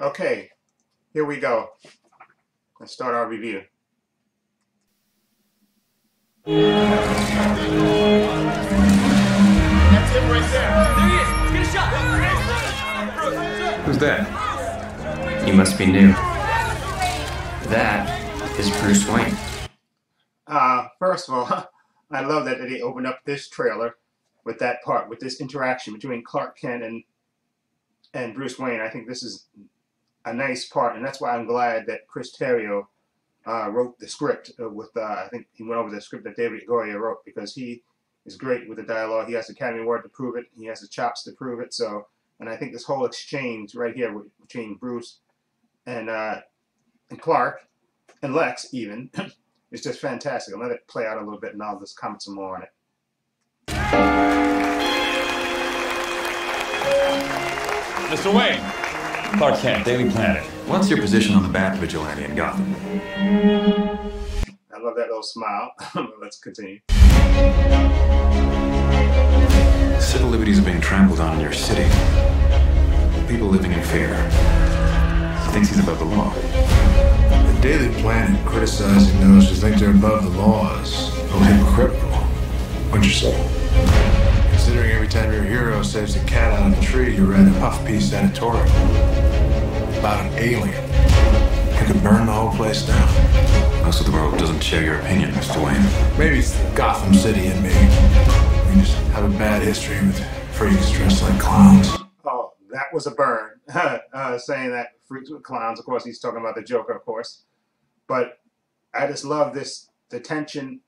Okay, here we go. Let's start our review. That's him right there. There he is. Get a shot. Who's that? You must be new. That is Bruce Wayne. First of all, I love that they opened up this trailer with that part, with this interaction between Clark Kent and Bruce Wayne. I think this is a nice part, and that's why I'm glad that Chris Terrio wrote the script with, I think he went over the script that David Goya wrote, because he is great with the dialogue. He has the Academy Award to prove it. He has the chops to prove it. So, and I think this whole exchange right here between Bruce and Clark and Lex even is just fantastic. I'll let it play out a little bit, and I'll just comment some more on it. Mr. Wayne. Clark Kent, Daily Planet. What's your position on the Bat Vigilante in Gotham? I love that little smile. Let's continue. Civil liberties are being trampled on in your city. People living in fear. He thinks he's above the law. The Daily Planet criticizing those who think they're above the law is a little hypocritical. What'd you say? Considering every time your hero saves a cat out of a tree, you read a puff piece editorial about an alien who could burn the whole place down. Most of the world doesn't share your opinion, Mr. Wayne. Maybe it's the Gotham City in me. We just have a bad history with freaks dressed like clowns. Oh, that was a burn. Saying that freaks with clowns. Of course, he's talking about the Joker, of course. But I just love this, the tension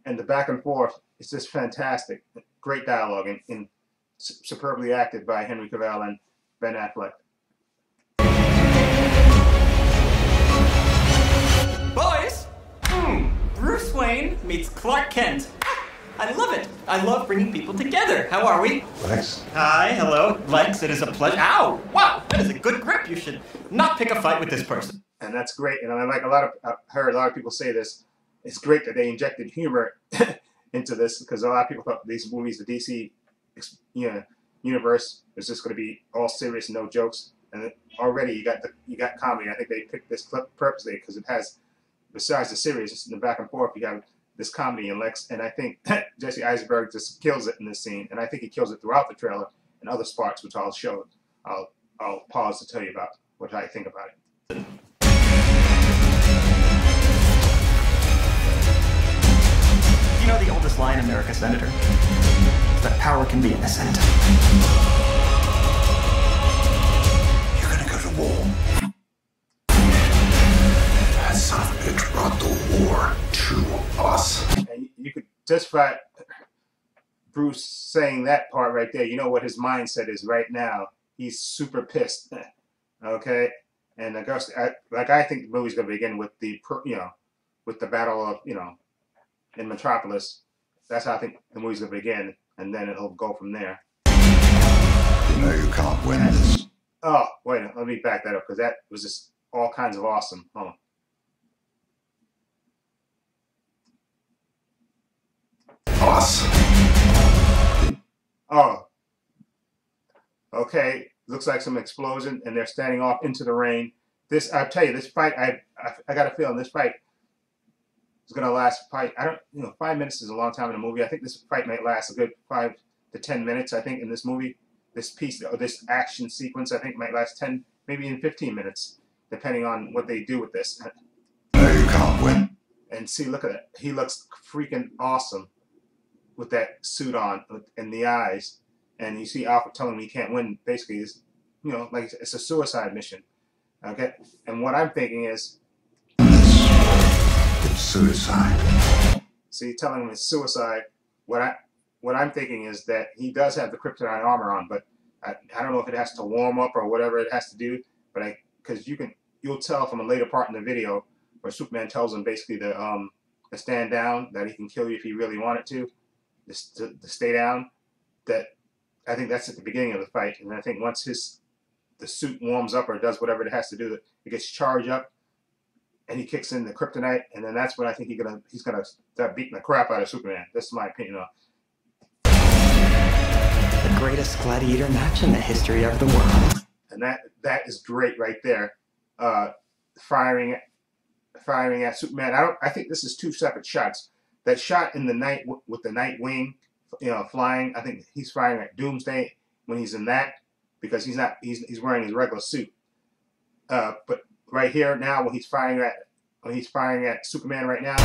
and the back and forth. It's just fantastic. Great dialogue and superbly acted by Henry Cavill and Ben Affleck. Boys! Bruce Wayne meets Clark Kent. I love it. I love bringing people together. How are we? Lex? Hi, hello. Lex, it is a pleasure. Ow! Wow, that is a good grip. You should not pick a fight with this person. And that's great. And I like I've heard a lot of people say this. It's great that they injected humor into this, because a lot of people thought these movies, the DC, universe, is just going to be all serious, no jokes. And already you got comedy. I think they picked this clip purposely because it has, besides the seriousness in the back and forth, you have this comedy in Lex. And I think Jesse Eisenberg just kills it in this scene, and I think he kills it throughout the trailer and other spots, which I'll show. I'll pause to tell you about what I think about it. You know the oldest lie in America, Senator? That power can be innocent. You're gonna go to war. That son of a bitch brought the war to us. And you could just by Bruce saying that part right there, you know what his mindset is right now. He's super pissed. Okay? And I think the movie's gonna begin with the with the battle of in Metropolis. That's how I think the movie's gonna begin, and then it'll go from there. You know you can't win this. Oh, wait, let me back that up, because that was just all kinds of awesome. Hold on. Awesome. Oh, okay. Looks like some explosion, and they're standing off into the rain. This, I tell you, this fight, I got a feeling this fight is gonna last. 5 minutes is a long time in a movie. I think this fight might last a good 5 to 10 minutes. I think in this movie, this piece or this action sequence, I think might last 10, maybe even 15 minutes, depending on what they do with this. No, you can't win. And see, look at that. He looks freaking awesome with that suit on and the eyes. And you see Alfred telling him he can't win. Basically, is like it's a suicide mission. Okay. And what I'm thinking is, It's suicide. see, telling him it's suicide. What I'm thinking is that he does have the kryptonite armor on, but I don't know if it has to warm up or whatever it has to do. But because you'll tell from a later part in the video where Superman tells him basically to stand down, that he can kill you if he really wanted to stay down. That I think that's at the beginning of the fight, and I think once the suit warms up or does whatever it has to do, it gets charged up, and he kicks in the kryptonite, and then that's when I think he's gonna start beating the crap out of Superman. That's my opinion. The greatest gladiator match in the history of the world. and that is great right there. Firing at Superman. I think this is two separate shots. That shot in the night with the Nightwing, flying. I think he's firing at Doomsday when he's in that, because he's not. He's wearing his regular suit. But right here now, when he's firing at Superman right now,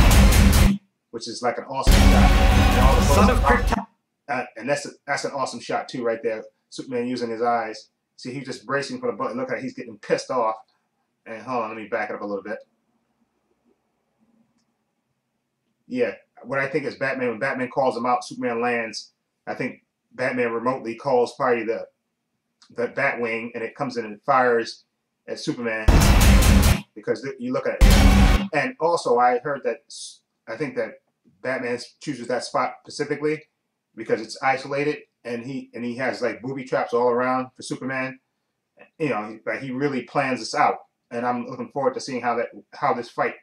which is like an awesome shot. And that's an awesome shot too, right there. Superman using his eyes. See, he's just bracing for the button. Look at he's getting pissed off. And hold on, let me back it up a little bit. Yeah, what I think is Batman, when Batman calls him out, Superman lands. I think Batman remotely calls probably the Batwing, and it comes in and fires at Superman, because you look at it. And also, I think that Batman chooses that spot specifically because it's isolated, and he has like booby traps all around for Superman. Like he really plans this out, and I'm looking forward to seeing how this fight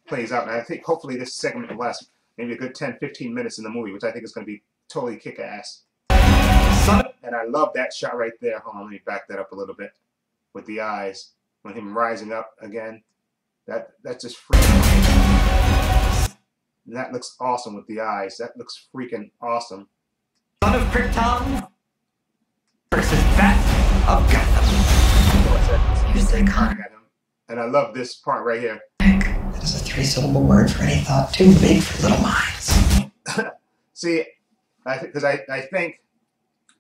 plays out. And I think hopefully this segment will last maybe a good 10-15 minutes in the movie, which I think is going to be totally kick-ass. And I love that shot right there. Hold on, let me back that up a little bit with the eyes when him rising up again. That's just freaking. And that looks awesome with the eyes. That looks freaking awesome. Son of Krypton versus Bat of Gotham. Here's the icon. And I love this part right here. That is a 3-syllable word for any thought too big for little minds. See, because I think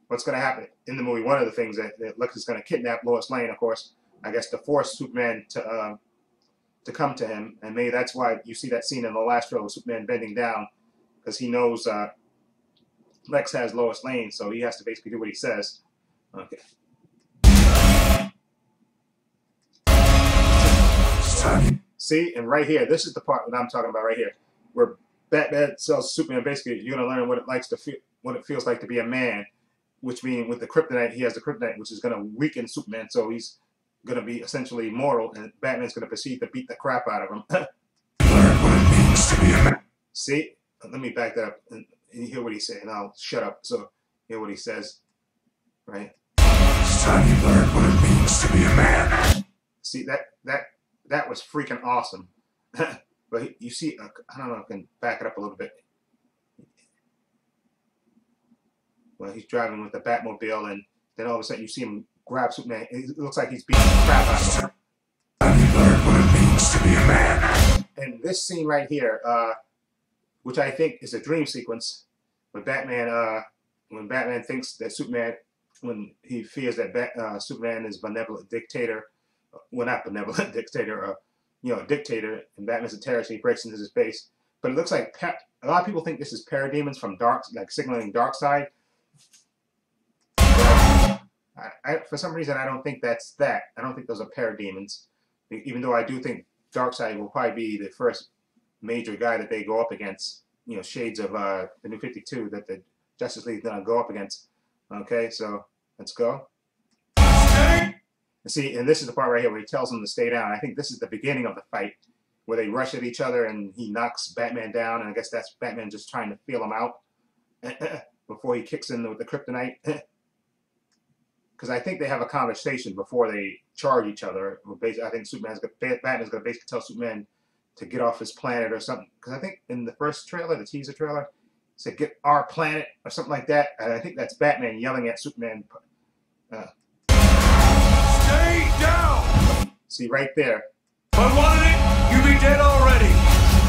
what's going to happen in the movie, one of the things that Lex is going to kidnap Lois Lane, of course, I guess, to force Superman to come to him, and maybe that's why you see that scene in the last trailer with Superman bending down, because he knows Lex has Lois Lane, so he has to basically do what he says. Okay. See, and right here, this is the part that I'm talking about right here, where Batman tells Superman basically, you're gonna learn what it feels like to be a man, which means with the kryptonite, he has the kryptonite, which is gonna weaken Superman, so he's gonna be essentially immortal, and Batman's gonna proceed to beat the crap out of him. Learn what it means to be a man. See, let me back that up and hear what he's saying. I'll shut up. So hear what he says, right? It's time you learn what it means to be a man. See, that was freaking awesome. But you see, I don't know if I can back it up a little bit. Well, he's driving with the Batmobile, and then all of a sudden you see him grab Superman. It looks like he's beating the crap out of him. Time you learn what it means to be a man. And this scene right here, which I think is a dream sequence, when Batman thinks that Superman, when he fears that Superman is benevolent dictator, well, not benevolent dictator, dictator, and Batman's a terrorist, and he breaks into his base. But it looks like a lot of people think this is parademons from signaling Darkseid. For some reason, I don't think that's that. I don't think those are parademons, even though I do think Darkseid will probably be the first major guy that they go up against. Shades of the New 52 that the Justice League is gonna go up against. Okay, so let's go. See, and this is the part right here where he tells him to stay down. I think this is the beginning of the fight, where they rush at each other and he knocks Batman down, and I guess that's Batman just trying to feel him out before he kicks in with the kryptonite. Because I think they have a conversation before they charge each other. I think Batman's going to basically tell Superman to get off his planet or something. Because I think in the first trailer, the teaser trailer, said get our planet or something like that. And I think that's Batman yelling at Superman. Stay down! See, right there. If I wanted it, you'd be dead already.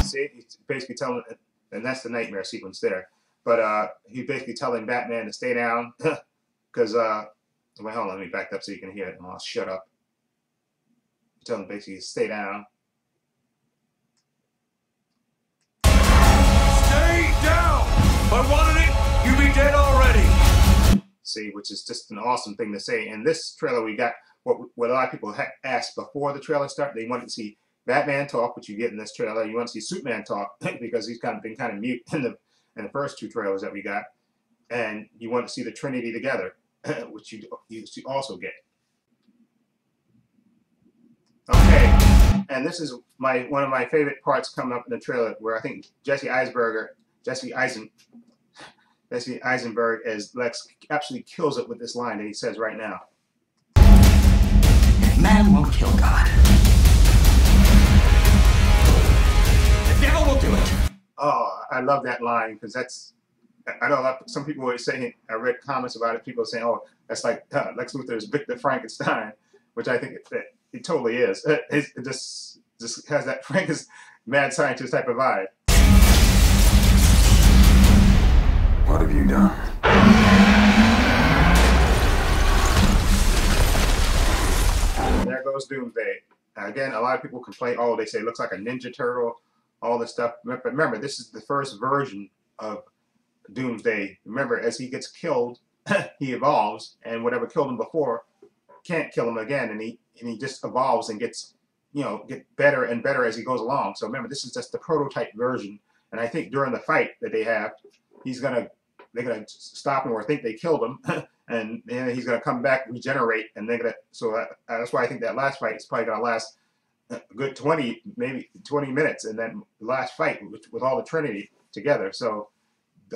See, he's basically telling, and that's the nightmare sequence there. But he's basically telling Batman to stay down. Because, wait, hold on, let me back up so you can hear it, and I'll shut up. Tell him basically to stay down. Stay down! If I wanted it, you'd be dead already. See, which is just an awesome thing to say. In this trailer, we got what a lot of people asked before the trailer started. They wanted to see Batman talk, which you get in this trailer. You want to see Superman talk because he's been kind of mute in the first two trailers that we got, and you want to see the Trinity together, which you also get. Okay, and this is one of my favorite parts coming up in the trailer, where I think Jesse Eisenberg as Lex absolutely kills it with this line that he says right now. Man won't kill God. The devil will do it. Oh, I love that line because I know some people were saying, I read comments about it, people saying, oh, that's like Lex Luthor's Victor Frankenstein, which I think it totally is. It just has that mad scientist type of vibe. What have you done? There goes Doomsday. Again, a lot of people complain, oh, they say it looks like a Ninja Turtle, all this stuff. But remember, this is the first version of Doomsday. Remember, as he gets killed, he evolves, and whatever killed him before can't kill him again, and he just evolves and gets, get better and better as he goes along. So remember, this is just the prototype version, and I think during the fight that they have, they're gonna stop him or think they killed him, and then he's gonna come back, regenerate, and they're gonna. So that's why I think that last fight is probably gonna last a good 20, maybe 20 minutes, and then the last fight with all the Trinity together. So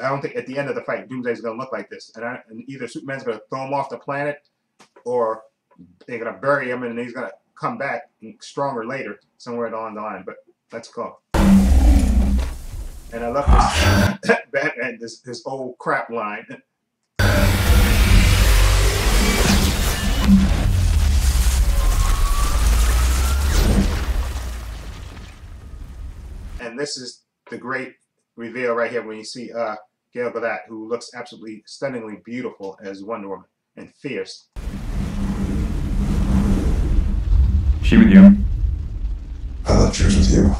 I don't think at the end of the fight Doomsday's gonna look like this, and either Superman's gonna throw him off the planet, or they're gonna bury him, and he's gonna come back stronger later somewhere along the line. But let's go. And I love this Batman, this old crap line. And this is the great reveal right here when you see Gal Gadot, who looks absolutely stunningly beautiful as Wonder Woman and fierce. She with you? I thought she was with you.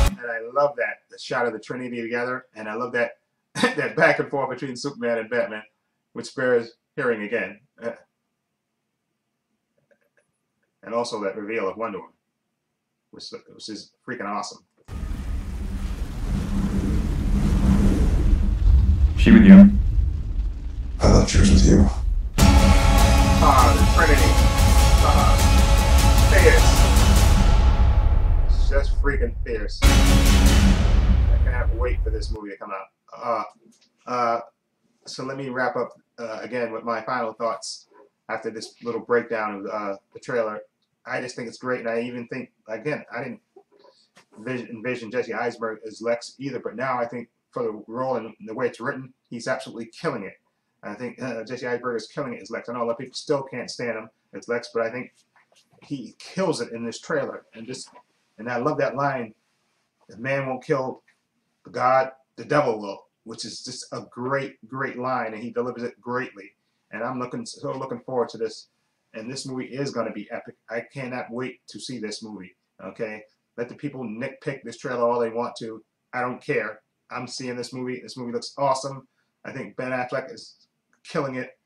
And I love that, the shot of the Trinity together, and I love that that back and forth between Superman and Batman, which bears hearing again. And also that reveal of Wonder Woman, which is freaking awesome. She with you? I thought she was with you. The Trinity. Fierce. Just freaking fierce. I cannot wait for this movie to come out. So let me wrap up again with my final thoughts after this little breakdown of the trailer. I just think it's great, and I even think, again, I didn't envision Jesse Eisenberg as Lex either, but now I think for the role and the way it's written, he's absolutely killing it. I think Jesse Eisenberg is killing it as Lex. I know a lot of people still can't stand him as Lex, but I think he kills it in this trailer. And I love that line, "The man won't kill God, the devil will," which is just a great, great line, and he delivers it greatly. And I'm so looking forward to this. And this movie is going to be epic. I cannot wait to see this movie. Okay, let the people nitpick this trailer all they want to. I don't care. I'm seeing this movie. This movie looks awesome. I think Ben Affleck is killing it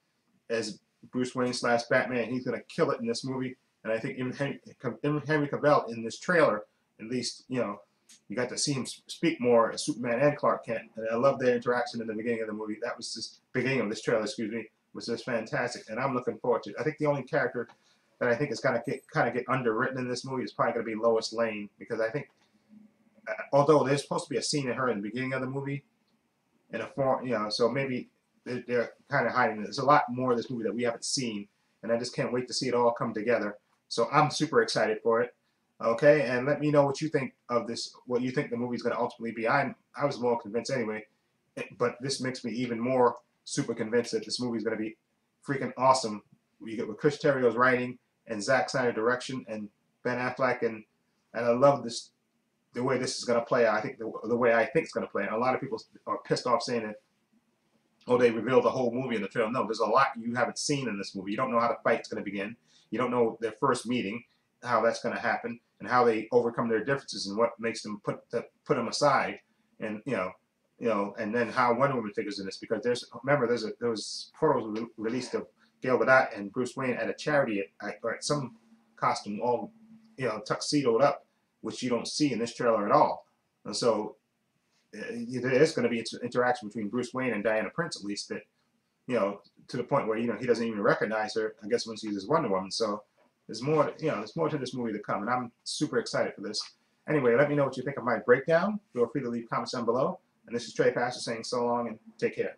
as Bruce Wayne / Batman. He's going to kill it in this movie. And I think even Henry Cavill in this trailer, at least, you got to see him speak more as Superman and Clark Kent. And I love their interaction in the beginning of the movie. That was just beginning of this trailer, excuse me, was just fantastic. And I'm looking forward to it. I think the only character that I think is going to kind of get underwritten in this movie is probably going to be Lois Lane, because I think, although there's supposed to be a scene of her in the beginning of the movie, in a form, so maybe they're kind of hiding it. There's a lot more of this movie that we haven't seen, and I just can't wait to see it all come together. So I'm super excited for it. Okay, and let me know what you think of this, what you think the movie's going to ultimately be. I was more convinced anyway, but this makes me even more super convinced that this movie is going to be freaking awesome. We get with Chris Terrio's writing and Zack Snyder direction and Ben Affleck, and I love this, the way this is going to play out. I think the way I think it's going to play out. A lot of people are pissed off saying that, oh, they revealed the whole movie in the trailer. No, there's a lot you haven't seen in this movie. You don't know how the fight's going to begin. You don't know their first meeting, how that's going to happen, and how they overcome their differences and what makes them put them aside, and and then how Wonder Woman figures in this, because there was photos released of Gal Gadot and Bruce Wayne at a charity or at some costume, all tuxedoed up, which you don't see in this trailer at all. And so there is going to be interaction between Bruce Wayne and Diana Prince, at least, that to the point where he doesn't even recognize her, I guess, when she sees Wonder Woman. So there's more to this movie to come, and I'm super excited for this. Anyway, let me know what you think of my breakdown. Feel free to leave comments down below. And this is Trepacer saying so long and take care.